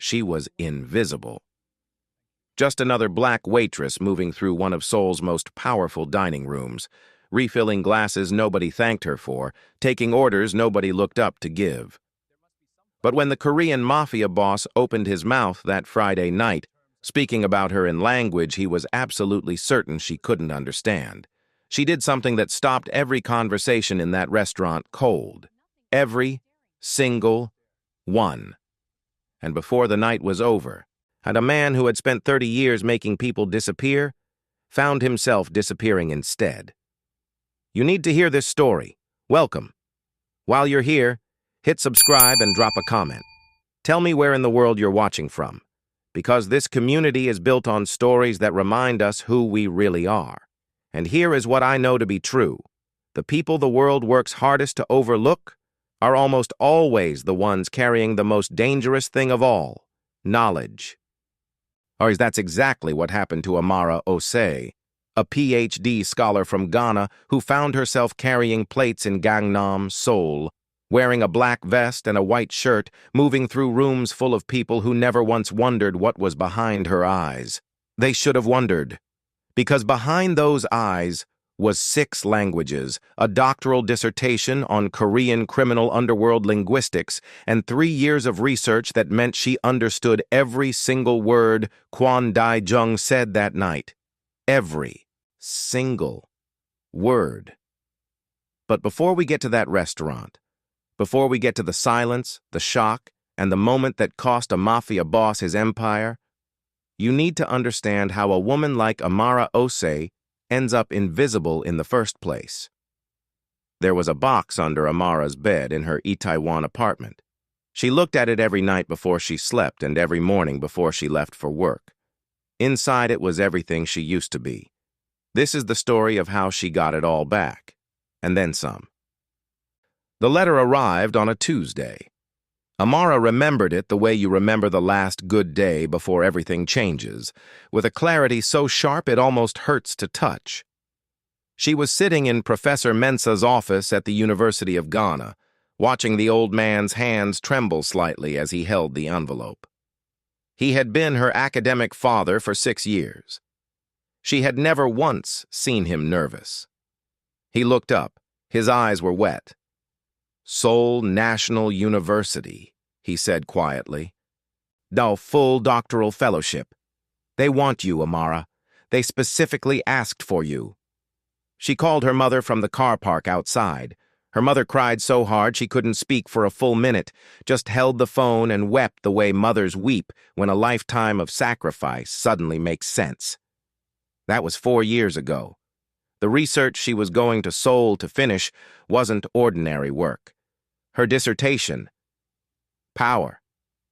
She was invisible. Just another black waitress moving through one of Seoul's most powerful dining rooms, refilling glasses nobody thanked her for, taking orders nobody looked up to give. But when the Korean Mafia boss opened his mouth that Friday night, speaking about her in language he was absolutely certain she couldn't understand, she did something that stopped every conversation in that restaurant cold. Every single one. And before the night was over, and a man who had spent 30 years making people disappear found himself disappearing instead. You need to hear this story. Welcome. While you're here, hit subscribe and drop a comment. Tell me where in the world you're watching from, because this community is built on stories that remind us who we really are. And here is what I know to be true. The people the world works hardest to overlook are almost always the ones carrying the most dangerous thing of all, knowledge. Or that's exactly what happened to Amara Osei, a PhD scholar from Ghana who found herself carrying plates in Gangnam, Seoul, wearing a black vest and a white shirt, moving through rooms full of people who never once wondered what was behind her eyes. They should have wondered, because behind those eyes was 6 languages, a doctoral dissertation on Korean criminal underworld linguistics, and 3 years of research that meant she understood every single word Kwon Dae-jung said that night. Every single word. But before we get to that restaurant, before we get to the silence, the shock, and the moment that cost a mafia boss his empire, you need to understand how a woman like Amara Osei ends up invisible in the first place. There was a box under Amara's bed in her Itaewon apartment. She looked at it every night before she slept and every morning before she left for work. Inside it was everything she used to be. This is the story of how she got it all back, and then some. The letter arrived on a Tuesday. Amara remembered it the way you remember the last good day before everything changes, with a clarity so sharp it almost hurts to touch. She was sitting in Professor Mensah's office at the University of Ghana, watching the old man's hands tremble slightly as he held the envelope. He had been her academic father for 6 years. She had never once seen him nervous. He looked up. His eyes were wet. "Seoul National University," he said quietly. "The full doctoral fellowship. They want you, Amara. They specifically asked for you." She called her mother from the car park outside. Her mother cried so hard she couldn't speak for a full minute, just held the phone and wept the way mothers weep when a lifetime of sacrifice suddenly makes sense. That was 4 years ago. The research she was going to Seoul to finish wasn't ordinary work. Her dissertation, Power,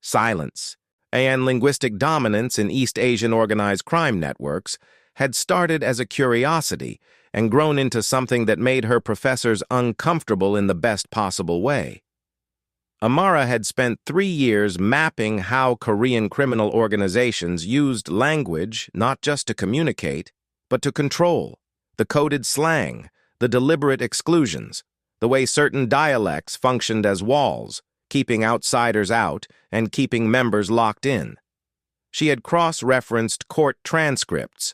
Silence, and Linguistic Dominance in East Asian Organized Crime Networks, had started as a curiosity and grown into something that made her professors uncomfortable in the best possible way. Amara had spent 3 years mapping how Korean criminal organizations used language not just to communicate, but to control. The coded slang, the deliberate exclusions, the way certain dialects functioned as walls, keeping outsiders out and keeping members locked in. She had cross-referenced court transcripts,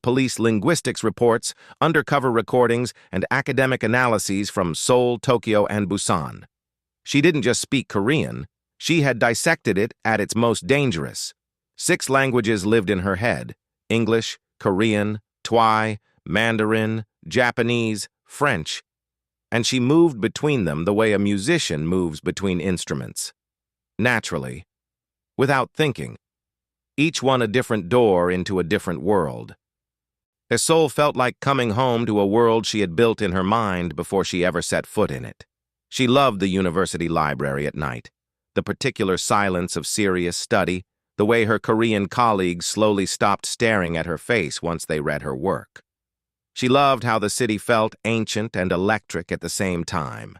police linguistics reports, undercover recordings, and academic analyses from Seoul, Tokyo, and Busan. She didn't just speak Korean, she had dissected it at its most dangerous. 6 languages lived in her head: English, Korean, Twi, Mandarin, Japanese, French, and she moved between them the way a musician moves between instruments. Naturally, without thinking, each one a different door into a different world. Her soul felt like coming home to a world she had built in her mind before she ever set foot in it. She loved the university library at night, the particular silence of serious study, the way her Korean colleagues slowly stopped staring at her face once they read her work. She loved how the city felt ancient and electric at the same time.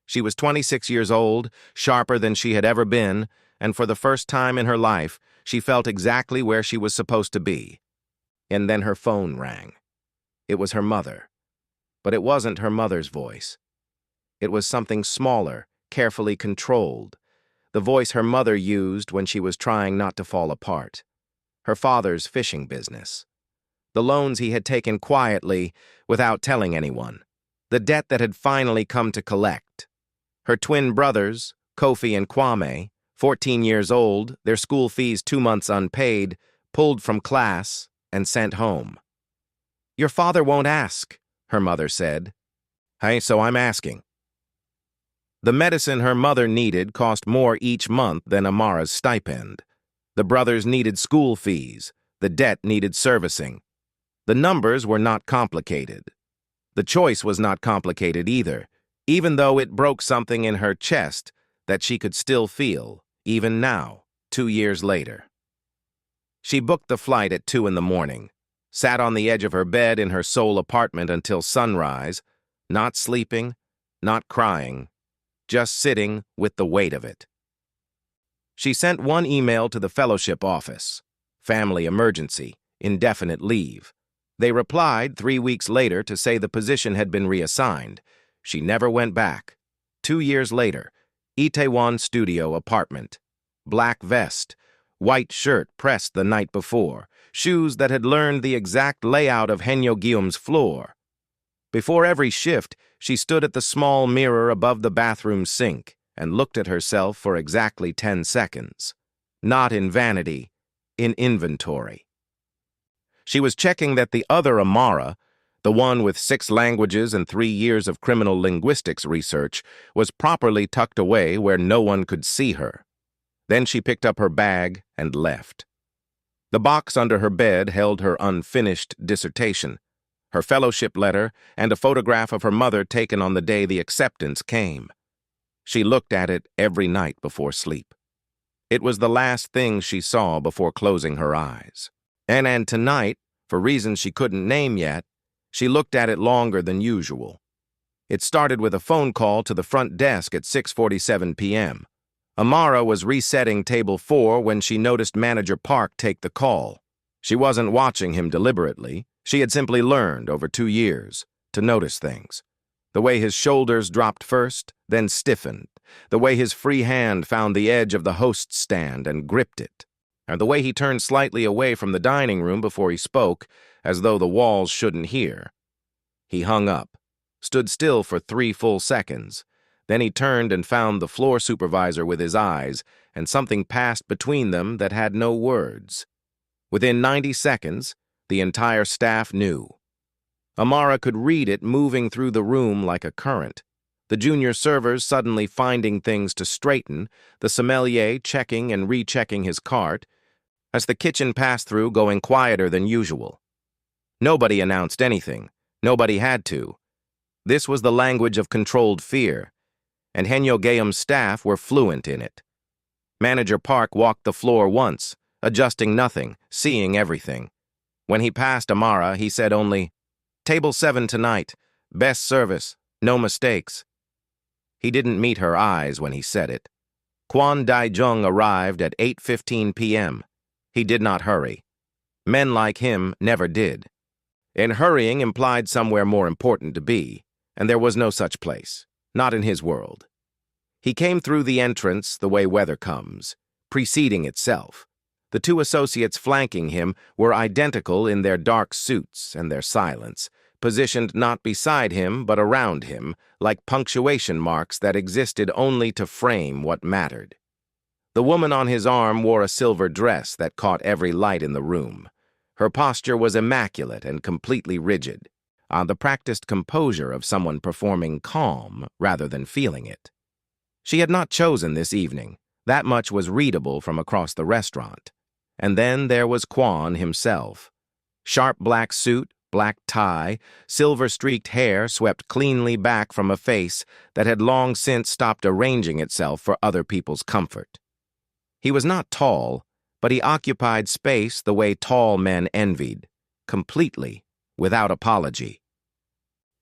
She was 26 years old, sharper than she had ever been, and for the first time in her life, she felt exactly where she was supposed to be. And then her phone rang. It was her mother. But it wasn't her mother's voice. It was something smaller, carefully controlled, the voice her mother used when she was trying not to fall apart. Her father's fishing business. The loans he had taken quietly, without telling anyone. The debt that had finally come to collect. Her twin brothers, Kofi and Kwame, 14 years old, their school fees 2 months unpaid, pulled from class and sent home. "Your father won't ask," her mother said. "Hey, so I'm asking." The medicine her mother needed cost more each month than Amara's stipend. The brothers needed school fees. The debt needed servicing. The numbers were not complicated. The choice was not complicated either, even though it broke something in her chest that she could still feel, even now, 2 years later. She booked the flight at 2 in the morning, sat on the edge of her bed in her Seoul apartment until sunrise, not sleeping, not crying, just sitting with the weight of it. She sent one email to the fellowship office, family emergency, indefinite leave. They replied 3 weeks later to say the position had been reassigned. She never went back. 2 years later, Itaewon studio apartment. Black vest, white shirt pressed the night before, shoes that had learned the exact layout of Hyeonggyum's floor. Before every shift, she stood at the small mirror above the bathroom sink and looked at herself for exactly 10 seconds. Not in vanity, in inventory. She was checking that the other Amara, the one with 6 languages and 3 years of criminal linguistics research, was properly tucked away where no one could see her. Then she picked up her bag and left. The box under her bed held her unfinished dissertation, her fellowship letter, and a photograph of her mother taken on the day the acceptance came. She looked at it every night before sleep. It was the last thing she saw before closing her eyes. And tonight, for reasons she couldn't name yet, she looked at it longer than usual. It started with a phone call to the front desk at 6:47 p.m. Amara was resetting table 4 when she noticed Manager Park take the call. She wasn't watching him deliberately. She had simply learned, over 2 years, to notice things. The way his shoulders dropped first, then stiffened. The way his free hand found the edge of the host's stand and gripped it. And the way he turned slightly away from the dining room before he spoke, as though the walls shouldn't hear. He hung up, stood still for 3 full seconds. Then he turned and found the floor supervisor with his eyes, and something passed between them that had no words. Within 90 seconds, the entire staff knew. Amara could read it moving through the room like a current. The junior servers suddenly finding things to straighten, the sommelier checking and rechecking his cart, as the kitchen pass-through going quieter than usual. Nobody announced anything. Nobody had to. This was the language of controlled fear, and Hyeonggyum's staff were fluent in it. Manager Park walked the floor once, adjusting nothing, seeing everything. When he passed Amara, he said only, "Table 7 tonight. Best service. No mistakes." He didn't meet her eyes when he said it. Kwon Dae-jung arrived at 8:15 p.m. He did not hurry. Men like him never did. And hurrying implied somewhere more important to be, and there was no such place, not in his world. He came through the entrance the way weather comes, preceding itself. The 2 associates flanking him were identical in their dark suits and their silence, positioned not beside him but around him, like punctuation marks that existed only to frame what mattered. The woman on his arm wore a silver dress that caught every light in the room. Her posture was immaculate and completely rigid, the practiced composure of someone performing calm rather than feeling it. She had not chosen this evening. That much was readable from across the restaurant. And then there was Kwon himself. Sharp black suit, black tie, silver-streaked hair swept cleanly back from a face that had long since stopped arranging itself for other people's comfort. He was not tall, but he occupied space the way tall men envied, completely, without apology.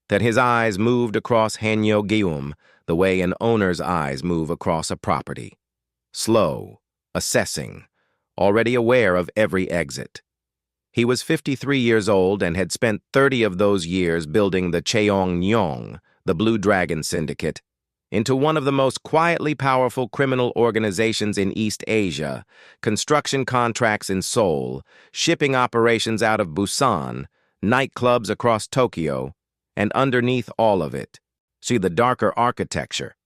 That his eyes moved across Hyeonggyum the way an owner's eyes move across a property. Slow, assessing, already aware of every exit. He was 53 years old and had spent 30 of those years building the Cheongnyong, the Blue Dragon Syndicate, into one of the most quietly powerful criminal organizations in East Asia, construction contracts in Seoul, shipping operations out of Busan, nightclubs across Tokyo, and underneath all of it, see the darker architecture,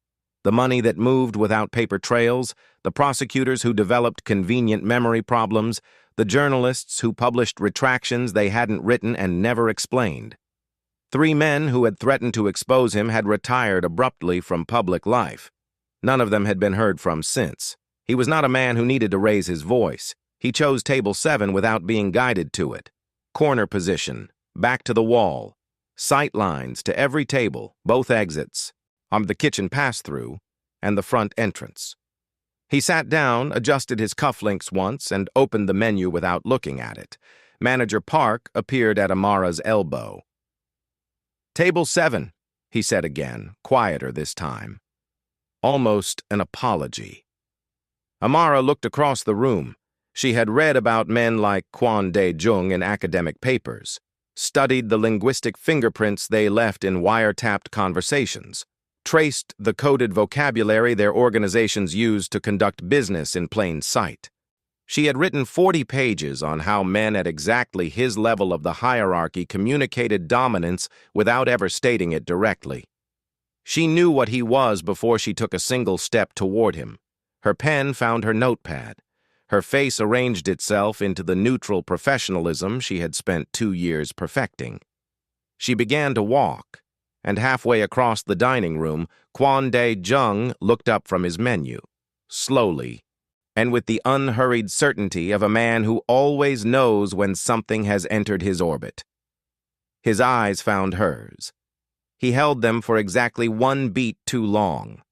the money that moved without paper trails, the prosecutors who developed convenient memory problems, the journalists who published retractions they hadn't written and never explained. 3 men who had threatened to expose him had retired abruptly from public life. None of them had been heard from since. He was not a man who needed to raise his voice. He chose table 7 without being guided to it. Corner position, back to the wall, sight lines to every table, both exits, on the kitchen pass-through, and the front entrance. He sat down, adjusted his cufflinks once, and opened the menu without looking at it. Manager Park appeared at Amara's elbow. "Table 7, he said again, quieter this time. Almost an apology. Amara looked across the room. She had read about men like Kwon Dae-jung in academic papers, studied the linguistic fingerprints they left in wiretapped conversations, traced the coded vocabulary their organizations used to conduct business in plain sight. She had written 40 pages on how men at exactly his level of the hierarchy communicated dominance without ever stating it directly. She knew what he was before she took a single step toward him. Her pen found her notepad. Her face arranged itself into the neutral professionalism she had spent 2 years perfecting. She began to walk, and halfway across the dining room, Kwon Dae-jung looked up from his menu, slowly, and with the unhurried certainty of a man who always knows when something has entered his orbit. His eyes found hers. He held them for exactly 1 beat too long.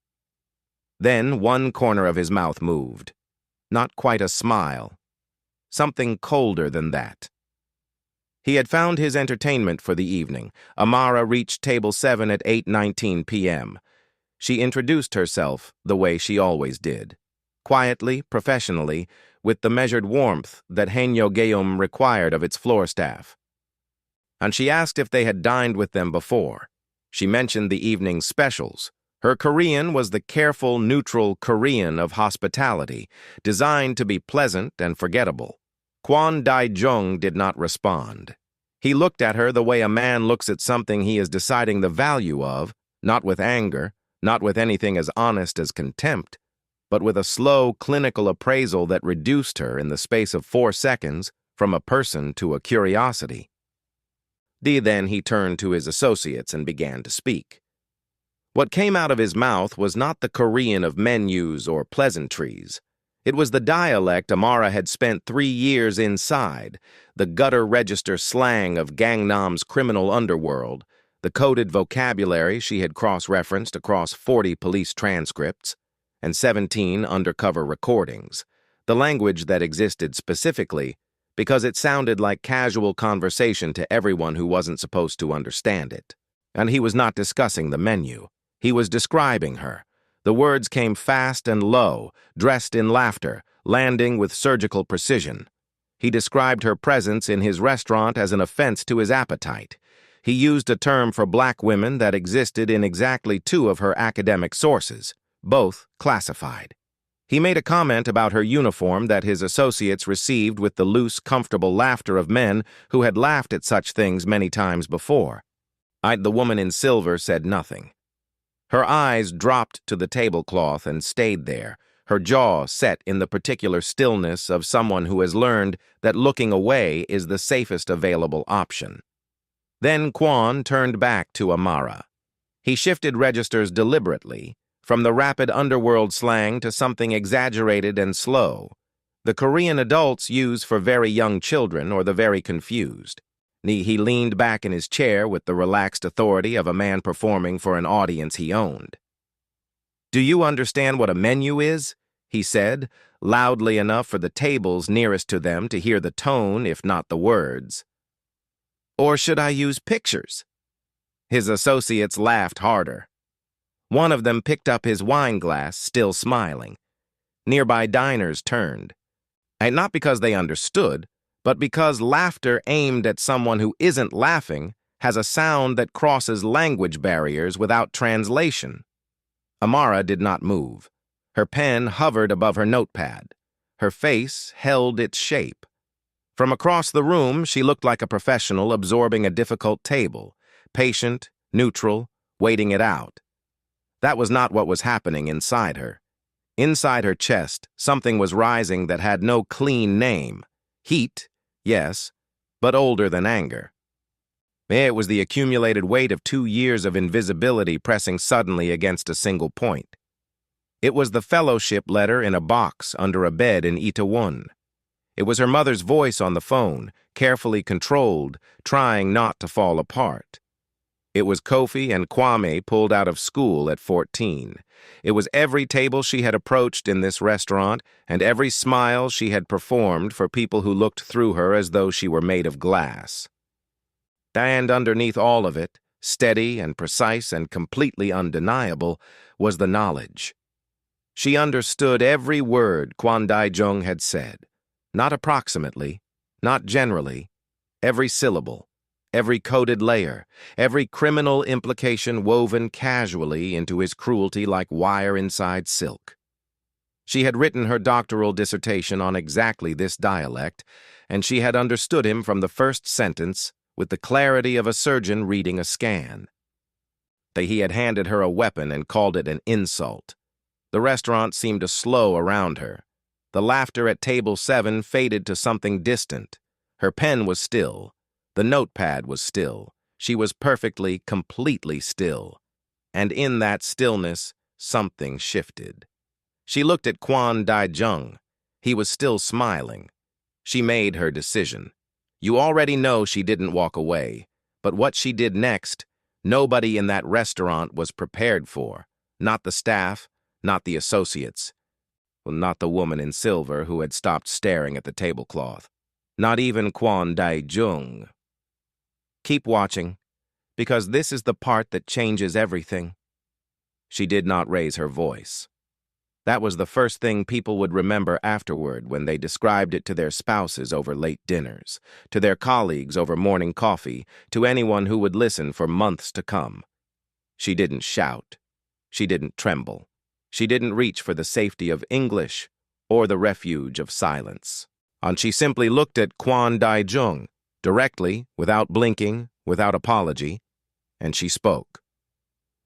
Then one corner of his mouth moved. Not quite a smile. Something colder than that. He had found his entertainment for the evening. Amara reached table 7 at 8:19 p.m. She introduced herself the way she always did. Quietly, professionally, with the measured warmth that Haenyo required of its floor staff. And she asked if they had dined with them before. She mentioned the evening's specials. Her Korean was the careful, neutral Korean of hospitality, designed to be pleasant and forgettable. Kwon Dae-jung did not respond. He looked at her the way a man looks at something he is deciding the value of, not with anger, not with anything as honest as contempt, but with a slow, clinical appraisal that reduced her in the space of 4 seconds from a person to a curiosity. Then he turned to his associates and began to speak. What came out of his mouth was not the Korean of menus or pleasantries. It was the dialect Amara had spent 3 years inside, the gutter register slang of Gangnam's criminal underworld, the coded vocabulary she had cross-referenced across 40 police transcripts and 17 undercover recordings, the language that existed specifically because it sounded like casual conversation to everyone who wasn't supposed to understand it. And he was not discussing the menu. He was describing her. The words came fast and low, dressed in laughter, landing with surgical precision. He described her presence in his restaurant as an offense to his appetite. He used a term for black women that existed in exactly 2 of her academic sources, both classified. He made a comment about her uniform that his associates received with the loose, comfortable laughter of men who had laughed at such things many times before. The woman in silver said nothing. Her eyes dropped to the tablecloth and stayed there, her jaw set in the particular stillness of someone who has learned that looking away is the safest available option. Then Kwon turned back to Amara. He shifted registers deliberately, from the rapid underworld slang to something exaggerated and slow, the Korean adults use for very young children or the very confused. He leaned back in his chair with the relaxed authority of a man performing for an audience he owned. "Do you understand what a menu is?" he said, loudly enough for the tables nearest to them to hear the tone, if not the words. "Or should I use pictures?" His associates laughed harder. One of them picked up his wine glass, still smiling. Nearby diners turned. And not because they understood, but because laughter aimed at someone who isn't laughing has a sound that crosses language barriers without translation. Amara did not move. Her pen hovered above her notepad. Her face held its shape. From across the room, she looked like a professional absorbing a difficult table, patient, neutral, waiting it out. That was not what was happening inside her. Inside her chest, something was rising that had no clean name. Heat, yes, but older than anger. It was the accumulated weight of 2 years of invisibility pressing suddenly against a single point. It was the fellowship letter in a box under a bed in Itaewon. It was her mother's voice on the phone, carefully controlled, trying not to fall apart. It was Kofi and Kwame pulled out of school at 14. It was every table she had approached in this restaurant and every smile she had performed for people who looked through her as though she were made of glass. And underneath all of it, steady and precise and completely undeniable, was the knowledge. She understood every word Kwon Dae-jung had said, not approximately, not generally, every syllable, every coded layer, every criminal implication woven casually into his cruelty like wire inside silk. She had written her doctoral dissertation on exactly this dialect, and she had understood him from the first sentence with the clarity of a surgeon reading a scan. He had handed her a weapon and called it an insult. The restaurant seemed to slow around her. The laughter at table 7 faded to something distant. Her pen was still. The notepad was still. She was perfectly, completely still. And in that stillness, something shifted. She looked at Kwon Dae-jung. He was still smiling. She made her decision. You already know she didn't walk away, but what she did next, nobody in that restaurant was prepared for. Not the staff, not the associates. Not the woman in silver who had stopped staring at the tablecloth. Not even Kwon Dae-jung. Keep watching, because this is the part that changes everything. She did not raise her voice. That was the first thing people would remember afterward when they described it to their spouses over late dinners, to their colleagues over morning coffee, to anyone who would listen for months to come. She didn't shout. She didn't tremble. She didn't reach for the safety of English or the refuge of silence. And she simply looked at Kwon Dae-jung, directly, without blinking, without apology, and she spoke.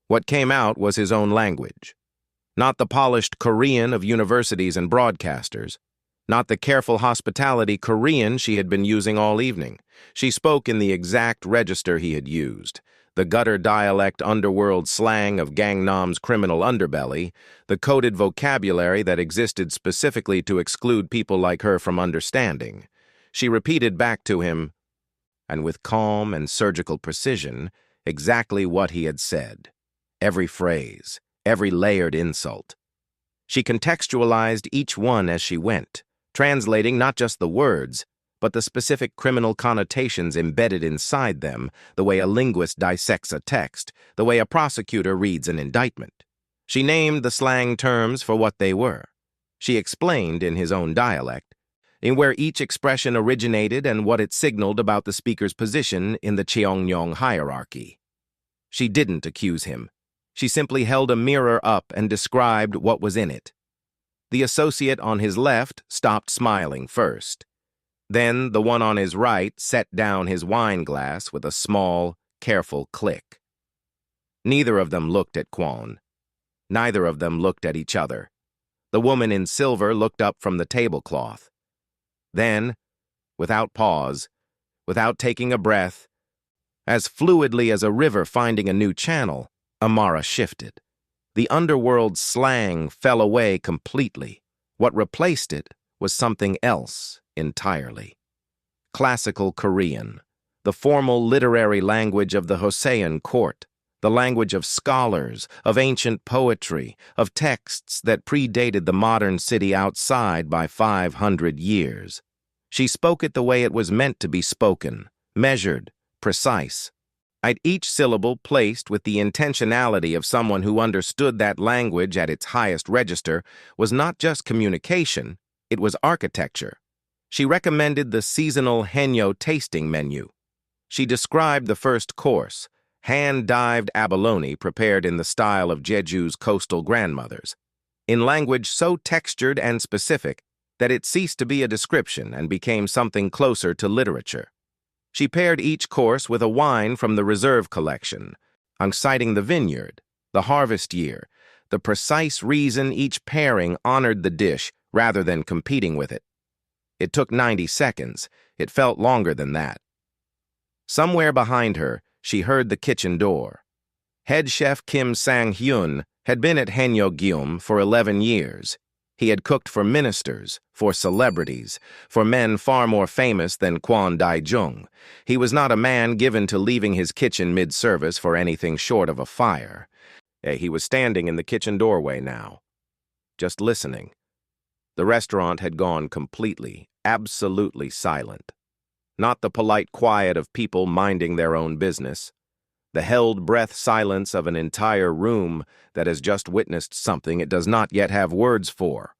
What came out was his own language. Not the polished Korean of universities and broadcasters, not the careful hospitality Korean she had been using all evening. She spoke in the exact register he had used, the gutter dialect underworld slang of Gangnam's criminal underbelly, the coded vocabulary that existed specifically to exclude people like her from understanding. She repeated back to him, and with calm and surgical precision, exactly what he had said. Every phrase, every layered insult. She contextualized each one as she went, translating not just the words, but the specific criminal connotations embedded inside them, the way a linguist dissects a text, the way a prosecutor reads an indictment. She named the slang terms for what they were. She explained in his own dialect, in where each expression originated and what it signaled about the speaker's position in the Cheongnyong hierarchy. She didn't accuse him. She simply held a mirror up and described what was in it. The associate on his left stopped smiling first. Then the one on his right set down his wine glass with a small, careful click. Neither of them looked at Kwon. Neither of them looked at each other. The woman in silver looked up from the tablecloth. Then, without pause, without taking a breath, as fluidly as a river finding a new channel, Amara shifted. The underworld slang fell away completely. What replaced it was something else entirely. Classical Korean, the formal literary language of the Hosean court, the language of scholars, of ancient poetry, of texts that predated the modern city outside by 500 years. She spoke it the way it was meant to be spoken, measured, precise. At each syllable placed with the intentionality of someone who understood that language at its highest register was not just communication, it was architecture. She recommended the seasonal Haenyeo tasting menu. She described the first course, hand-dived abalone prepared in the style of Jeju's coastal grandmothers, in language so textured and specific that it ceased to be a description and became something closer to literature. She paired each course with a wine from the reserve collection, citing the vineyard, the harvest year, the precise reason each pairing honored the dish rather than competing with it. It took 90 seconds. It felt longer than that. Somewhere behind her, she heard the kitchen door. Head chef Kim Sang-hyun had been at Haenyeo for 11 years. He had cooked for ministers, for celebrities, for men far more famous than Kwon Dae-jung. He was not a man given to leaving his kitchen mid-service for anything short of a fire. He was standing in the kitchen doorway now, just listening. The restaurant had gone completely, absolutely silent. Not the polite quiet of people minding their own business. The held-breath silence of an entire room that has just witnessed something it does not yet have words for.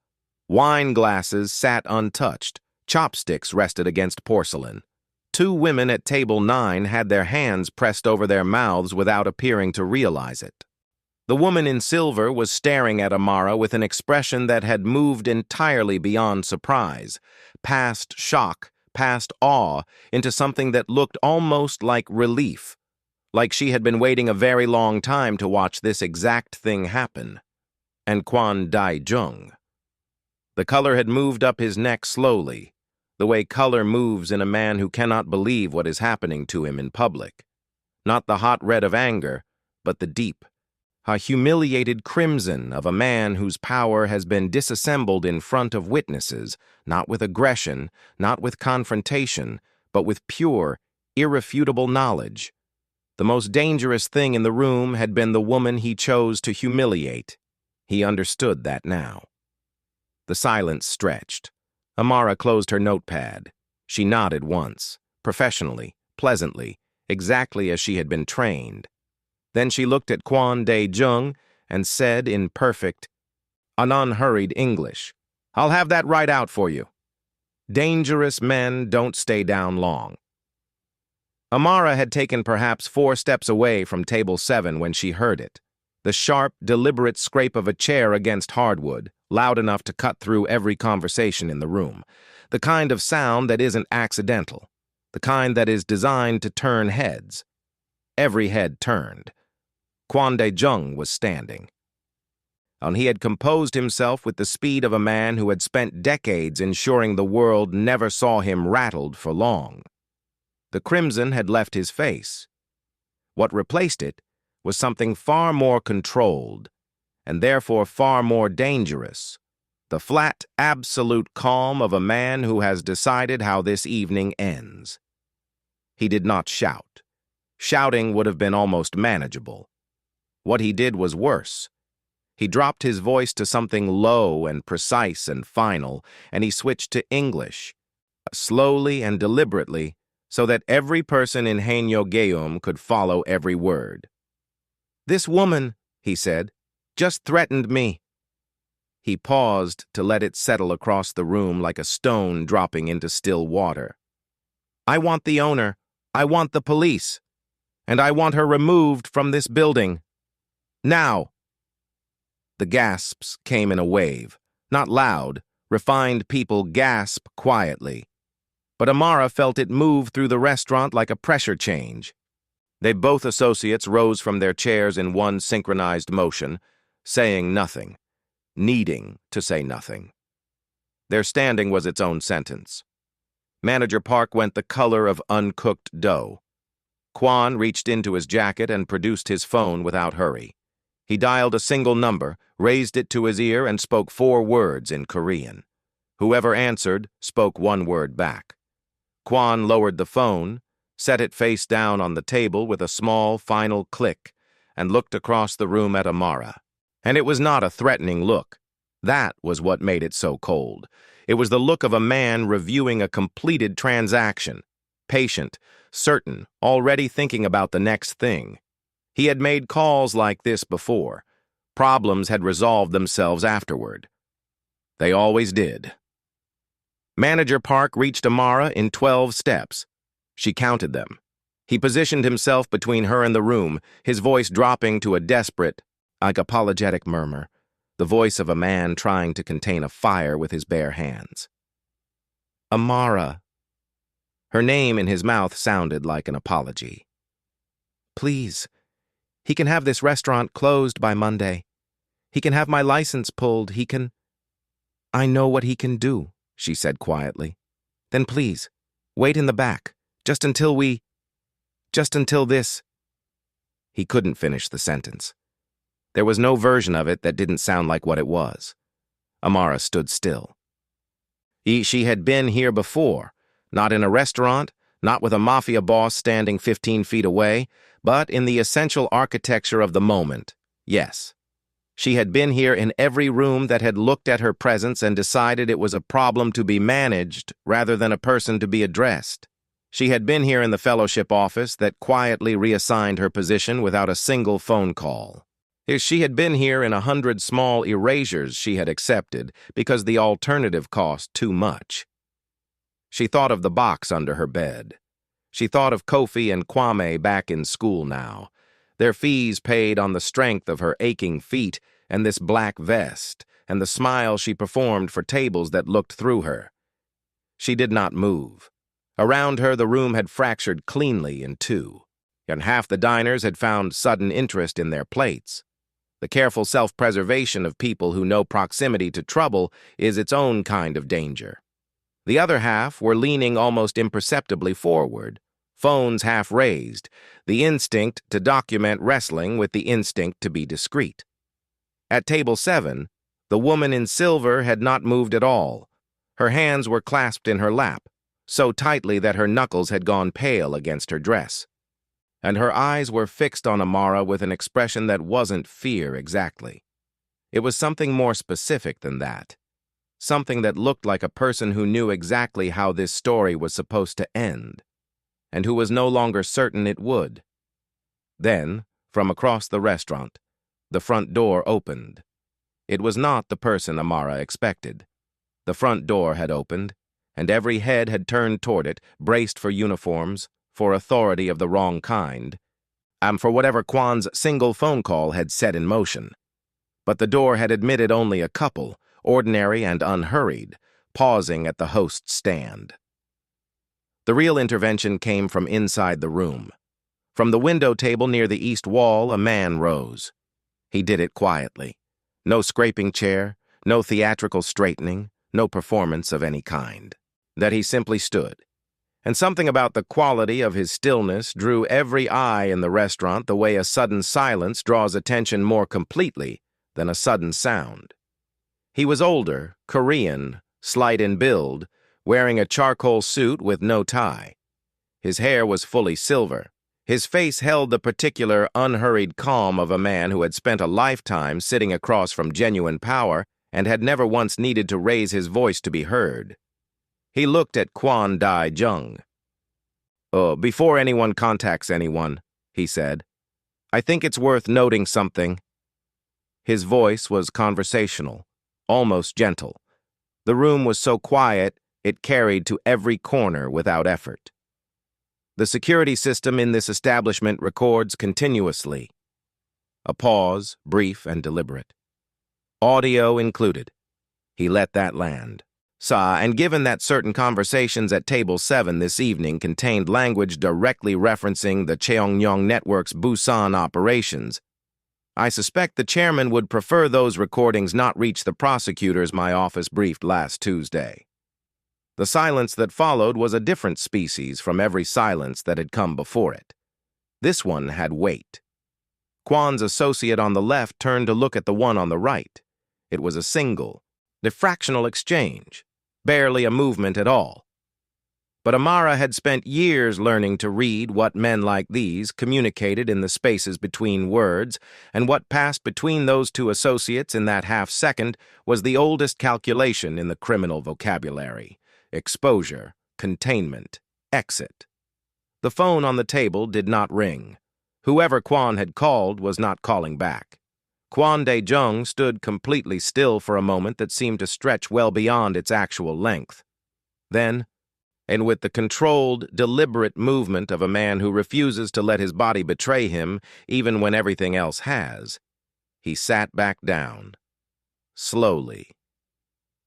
Wine glasses sat untouched. Chopsticks rested against porcelain. 2 women at table 9 had their hands pressed over their mouths without appearing to realize it. The woman in silver was staring at Amara with an expression that had moved entirely beyond surprise, past shock, past awe, into something that looked almost like relief, like she had been waiting a very long time to watch this exact thing happen. And Kwon Dae-jung. The color had moved up his neck slowly, the way color moves in a man who cannot believe what is happening to him in public. Not the hot red of anger, but the deep, a humiliated crimson of a man whose power has been disassembled in front of witnesses, not with aggression, not with confrontation, but with pure, irrefutable knowledge. The most dangerous thing in the room had been the woman he chose to humiliate. He understood that now. The silence stretched. Amara closed her notepad. She nodded once, professionally, pleasantly, exactly as she had been trained. Then she looked at Kwon Dae-jung and said in perfect, unhurried English, "I'll have that right out for you. Dangerous men don't stay down long." Amara had taken perhaps 4 steps away from table 7 when she heard it. The sharp, deliberate scrape of a chair against hardwood, loud enough to cut through every conversation in the room. The kind of sound that isn't accidental. The kind that is designed to turn heads. Every head turned. Kwon Dae-jung was standing. And he had composed himself with the speed of a man who had spent decades ensuring the world never saw him rattled for long. The crimson had left his face. What replaced it was something far more controlled, and therefore far more dangerous. The flat, absolute calm of a man who has decided how this evening ends. He did not shout. Shouting would have been almost manageable. What he did was worse. He dropped his voice to something low and precise and final, and he switched to English, slowly and deliberately, so that every person in Haenyeo could follow every word. "This woman," he said, "just threatened me." He paused to let it settle across the room like a stone dropping into still water. "I want the owner. I want the police. And I want her removed from this building. Now." The gasps came in a wave. Not loud, refined people gasp quietly. But Amara felt it move through the restaurant like a pressure change. They both associates rose from their chairs in one synchronized motion, saying nothing, needing to say nothing. Their standing was its own sentence. Manager Park went the color of uncooked dough. Kwon reached into his jacket and produced his phone without hurry. He dialed a single number, raised it to his ear, and spoke 4 words in Korean. Whoever answered spoke 1 word back. Kwon lowered the phone, set it face down on the table with a small, final click, and looked across the room at Amara. And it was not a threatening look. That was what made it so cold. It was the look of a man reviewing a completed transaction, patient, certain, already thinking about the next thing. He had made calls like this before. Problems had resolved themselves afterward. They always did. Manager Park reached Amara in 12 steps. She counted them. He positioned himself between her and the room, his voice dropping to a desperate, apologetic murmur, the voice of a man trying to contain a fire with his bare hands. Amara. Her name in his mouth sounded like an apology. Please, he can have this restaurant closed by Monday. He can have my license pulled. He can... I know what he can do, she said quietly. Then please, wait in the back, just until this... He couldn't finish the sentence. There was no version of it that didn't sound like what it was. Amara stood still. She had been here before, not in a restaurant, not with a mafia boss standing 15 feet away, but in the essential architecture of the moment, yes. She had been here in every room that had looked at her presence and decided it was a problem to be managed rather than a person to be addressed. She had been here in the fellowship office that quietly reassigned her position without a single phone call. She had been here in 100 small erasures she had accepted because the alternative cost too much. She thought of the box under her bed. She thought of Kofi and Kwame back in school now, their fees paid on the strength of her aching feet and this black vest, and the smile she performed for tables that looked through her. She did not move. Around her, the room had fractured cleanly in two, and half the diners had found sudden interest in their plates. The careful self-preservation of people who know proximity to trouble is its own kind of danger. The other half were leaning almost imperceptibly forward, phones half raised, the instinct to document wrestling with the instinct to be discreet. At table 7, the woman in silver had not moved at all. Her hands were clasped in her lap, so tightly that her knuckles had gone pale against her dress. And her eyes were fixed on Amara with an expression that wasn't fear exactly. It was something more specific than that. Something that looked like a person who knew exactly how this story was supposed to end, and who was no longer certain it would. Then, from across the restaurant, the front door opened. It was not the person Amara expected. The front door had opened, and every head had turned toward it, braced for uniforms, for authority of the wrong kind, and for whatever Kwan's single phone call had set in motion. But the door had admitted only a couple, ordinary and unhurried, pausing at the host's stand. The real intervention came from inside the room. From the window table near the east wall, a man rose. He did it quietly. No scraping chair, no theatrical straightening, no performance of any kind. That he simply stood. And something about the quality of his stillness drew every eye in the restaurant the way a sudden silence draws attention more completely than a sudden sound. He was older, Korean, slight in build, wearing a charcoal suit with no tie. His hair was fully silver. His face held the particular unhurried calm of a man who had spent a lifetime sitting across from genuine power and had never once needed to raise his voice to be heard. He looked at Kwan Dai-jung. Before anyone contacts anyone, he said, I think it's worth noting something. His voice was conversational, almost gentle. The room was so quiet, it carried to every corner without effort. The security system in this establishment records continuously. A pause, brief and deliberate. Audio included. He let that land. And given that certain conversations at Table 7 this evening contained language directly referencing the Cheongyang Network's Busan operations, I suspect the chairman would prefer those recordings not reach the prosecutors my office briefed last Tuesday. The silence that followed was a different species from every silence that had come before it. This one had weight. Kwan's associate on the left turned to look at the one on the right. It was a single, fractional exchange, barely a movement at all. But Amara had spent years learning to read what men like these communicated in the spaces between words, and what passed between those two associates in that half-second was the oldest calculation in the criminal vocabulary: exposure, containment, exit. The phone on the table did not ring. Whoever Kwan had called was not calling back. Kwan Dae-jung stood completely still for a moment that seemed to stretch well beyond its actual length. Then, and with the controlled, deliberate movement of a man who refuses to let his body betray him even when everything else has, he sat back down, slowly.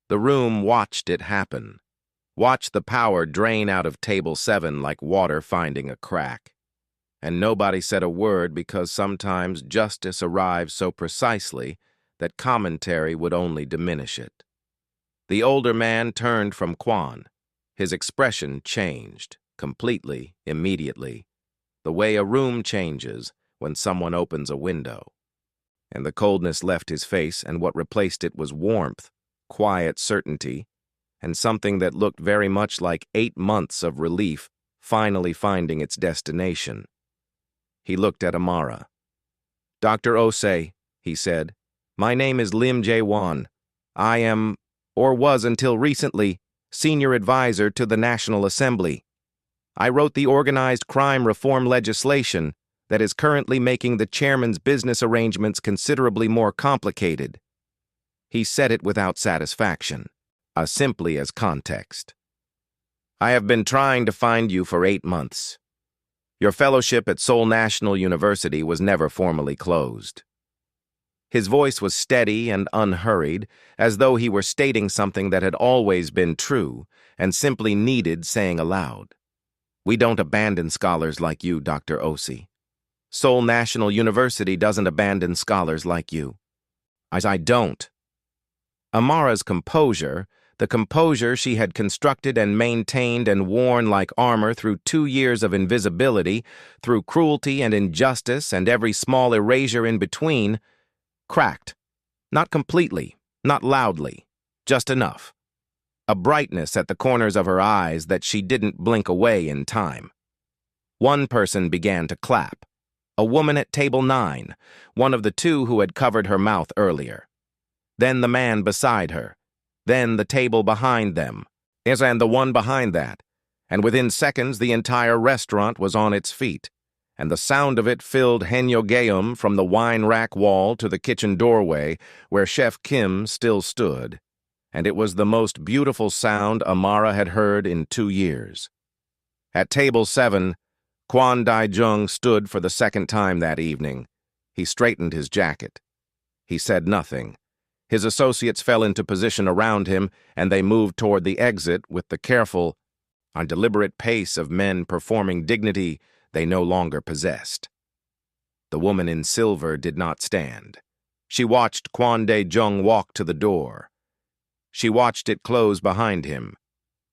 The room watched it happen, watched the power drain out of table 7 like water finding a crack. And nobody said a word because sometimes justice arrives so precisely that commentary would only diminish it. The older man turned from Kwon. His expression changed, completely, immediately, the way a room changes when someone opens a window. And the coldness left his face, and what replaced it was warmth, quiet certainty, and something that looked very much like 8 months of relief finally finding its destination. He looked at Amara. "Dr. Osei," he said, "my name is Lim Jae-won. I am, or was until recently, senior advisor to the National Assembly. I wrote the organized crime reform legislation that is currently making the chairman's business arrangements considerably more complicated." He said it without satisfaction, as simply as context. "I have been trying to find you for 8 months. Your fellowship at Seoul National University was never formally closed." His voice was steady and unhurried, as though he were stating something that had always been true and simply needed saying aloud. "We don't abandon scholars like you, Dr. Osei. Seoul National University doesn't abandon scholars like you." "As I don't." Amara's composure, the composure she had constructed and maintained and worn like armor through 2 years of invisibility, through cruelty and injustice and every small erasure in between, cracked. Not completely, not loudly, just enough. A brightness at the corners of her eyes that she didn't blink away in time. One person began to clap. A woman at table 9, one of the 2 who had covered her mouth earlier. Then the man beside her. Then the table behind them. And the one behind that. And within seconds the entire restaurant was on its feet, and the sound of it filled Henyogeum from the wine rack wall to the kitchen doorway where Chef Kim still stood, and it was the most beautiful sound Amara had heard in 2 years. At table 7, Kwon Dae-jung stood for the second time that evening. He straightened his jacket. He said nothing. His associates fell into position around him, and they moved toward the exit with the careful and deliberate pace of men performing dignity they no longer possessed. The woman in silver did not stand. She watched Kwon Dae-jung walk to the door. She watched it close behind him.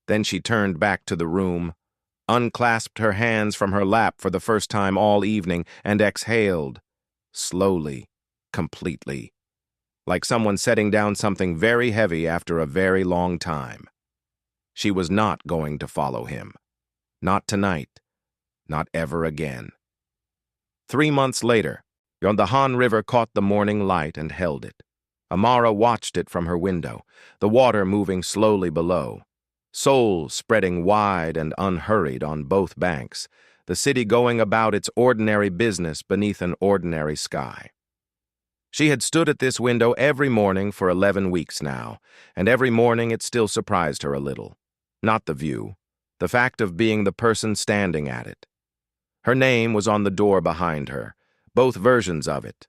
Then she turned back to the room, unclasped her hands from her lap for the first time all evening, and exhaled, slowly, completely, like someone setting down something very heavy after a very long time. She was not going to follow him. Not tonight. Not ever again. 3 months later, the Han River caught the morning light and held it. Amara watched it from her window, the water moving slowly below. Seoul spreading wide and unhurried on both banks, the city going about its ordinary business beneath an ordinary sky. She had stood at this window every morning for 11 weeks now, and every morning it still surprised her a little. Not the view, the fact of being the person standing at it. Her name was on the door behind her, both versions of it,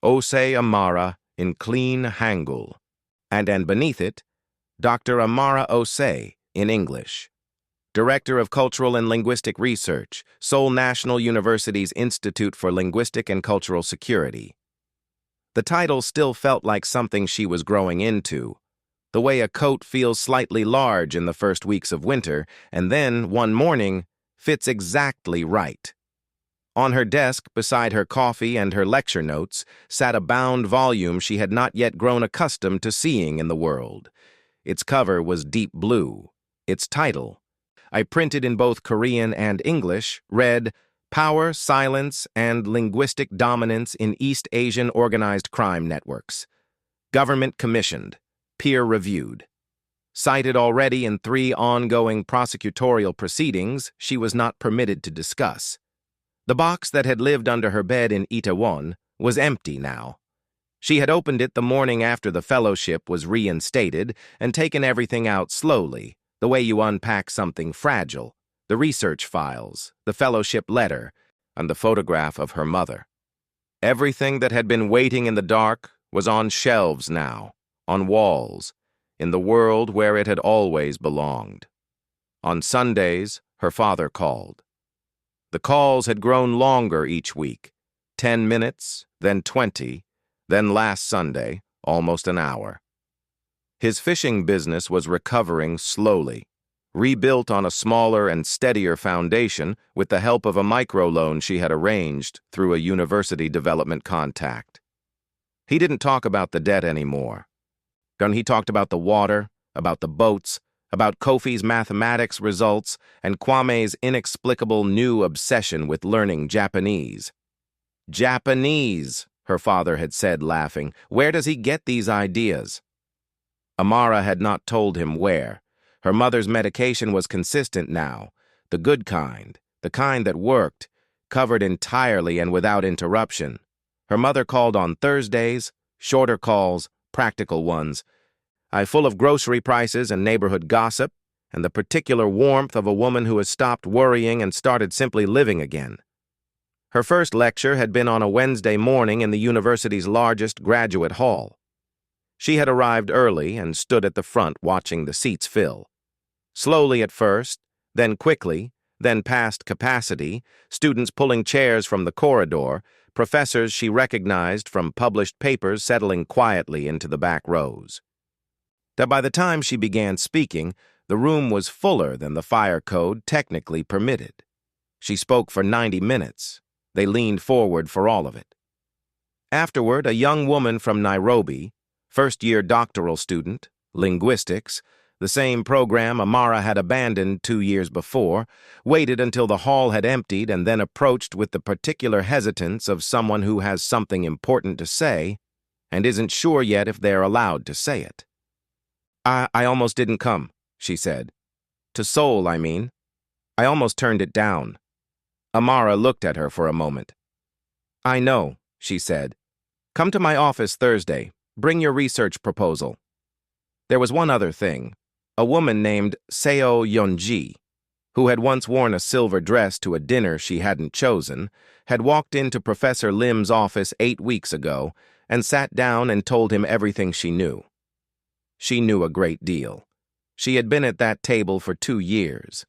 Osei Amara in clean Hangul, and beneath it, Dr. Amara Osei in English. Director of Cultural and Linguistic Research, Seoul National University's Institute for Linguistic and Cultural Security. The title still felt like something she was growing into, the way a coat feels slightly large in the first weeks of winter, and then, one morning, fits exactly right. On her desk, beside her coffee and her lecture notes, sat a bound volume she had not yet grown accustomed to seeing in the world. Its cover was deep blue. Its title, I printed in both Korean and English, read, Power, Silence, and Linguistic Dominance in East Asian Organized Crime Networks. Government commissioned. Peer-reviewed. Cited already in 3 ongoing prosecutorial proceedings she was not permitted to discuss. The box that had lived under her bed in Itaewon was empty now. She had opened it the morning after the fellowship was reinstated and taken everything out slowly, The way you unpack something fragile, the research files, the fellowship letter, and the photograph of her mother. Everything that had been waiting in the dark was on shelves now, on walls, in the world where it had always belonged. On Sundays, her father called. The calls had grown longer each week, 10 minutes, then 20, then last Sunday, almost an hour. His fishing business was recovering slowly, rebuilt on a smaller and steadier foundation with the help of a microloan she had arranged through a university development contact. He didn't talk about the debt anymore. He talked about the water, about the boats, about Kofi's mathematics results, and Kwame's inexplicable new obsession with learning Japanese. Japanese, her father had said, laughing. Where does he get these ideas? Amara had not told him where. Her mother's medication was consistent now, the good kind, the kind that worked, covered entirely and without interruption. Her mother called on Thursdays, shorter calls, practical ones, full of grocery prices and neighborhood gossip, and the particular warmth of a woman who has stopped worrying and started simply living again. Her first lecture had been on a Wednesday morning in the university's largest graduate hall. She had arrived early and stood at the front watching the seats fill. Slowly at first, then quickly, then past capacity, students pulling chairs from the corridor, professors she recognized from published papers settling quietly into the back rows. That by the time she began speaking, the room was fuller than the fire code technically permitted. She spoke for 90 minutes. They leaned forward for all of it. Afterward, a young woman from Nairobi, first-year doctoral student, linguistics, the same program Amara had abandoned 2 years before, waited until the hall had emptied and then approached with the particular hesitance of someone who has something important to say and isn't sure yet if they're allowed to say it. I almost didn't come, she said. To Seoul, I mean. I almost turned it down. Amara looked at her for a moment. I know, she said. Come to my office Thursday. Bring your research proposal. There was one other thing. A woman named Seo Yeonji, who had once worn a silver dress to a dinner she hadn't chosen, had walked into Professor Lim's office 8 weeks ago and sat down and told him everything she knew. She knew a great deal. She had been at that table for 2 years,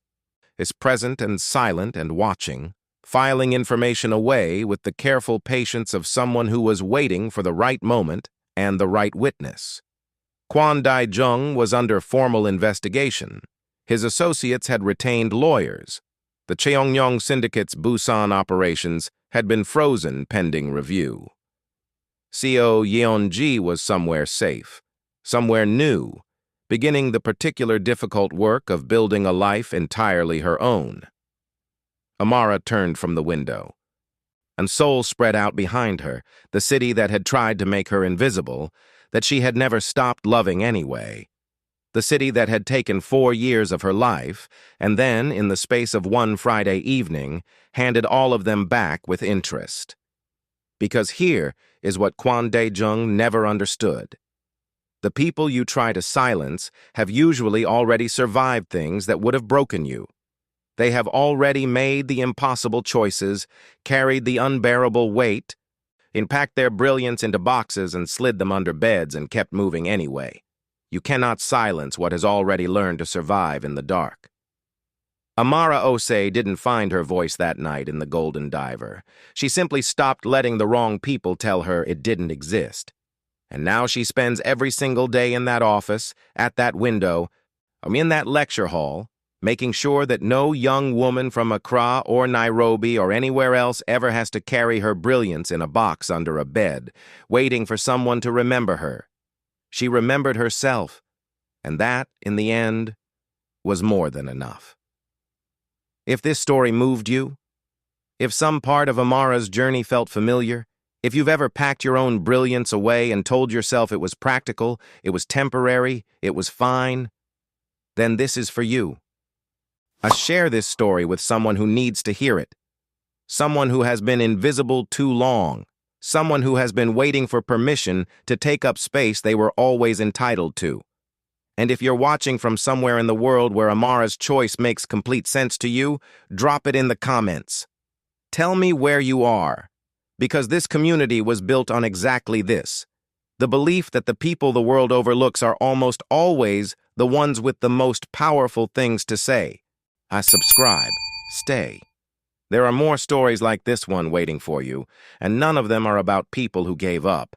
as present and silent and watching, filing information away with the careful patience of someone who was waiting for the right moment and the right witness. Kwon Dae-jung was under formal investigation. His associates had retained lawyers. The Cheongyong Syndicate's Busan operations had been frozen pending review. Seo Yeonji was somewhere safe, somewhere new, beginning the particular difficult work of building a life entirely her own. Amara turned from the window, and Seoul spread out behind her, the city that had tried to make her invisible, that she had never stopped loving anyway. The city that had taken 4 years of her life, and then, in the space of one Friday evening, handed all of them back with interest. Because here is what Kwon Dae-jung never understood. The people you try to silence have usually already survived things that would have broken you. They have already made the impossible choices, carried the unbearable weight, packed their brilliance into boxes and slid them under beds and kept moving anyway. You cannot silence what has already learned to survive in the dark. Amara Osei didn't find her voice that night in the Golden Diver. She simply stopped letting the wrong people tell her it didn't exist. And now she spends every single day in that office, at that window, in that lecture hall, making sure that no young woman from Accra or Nairobi or anywhere else ever has to carry her brilliance in a box under a bed, waiting for someone to remember her. She remembered herself, and that, in the end, was more than enough. If this story moved you, if some part of Amara's journey felt familiar, if you've ever packed your own brilliance away and told yourself it was practical, it was temporary, it was fine, then this is for you. Share this story with someone who needs to hear it. Someone who has been invisible too long. Someone who has been waiting for permission to take up space they were always entitled to. And if you're watching from somewhere in the world where Amara's choice makes complete sense to you, drop it in the comments. Tell me where you are, because this community was built on exactly this. The belief that the people the world overlooks are almost always the ones with the most powerful things to say. I subscribe. Stay. There are more stories like this one waiting for you, and none of them are about people who gave up.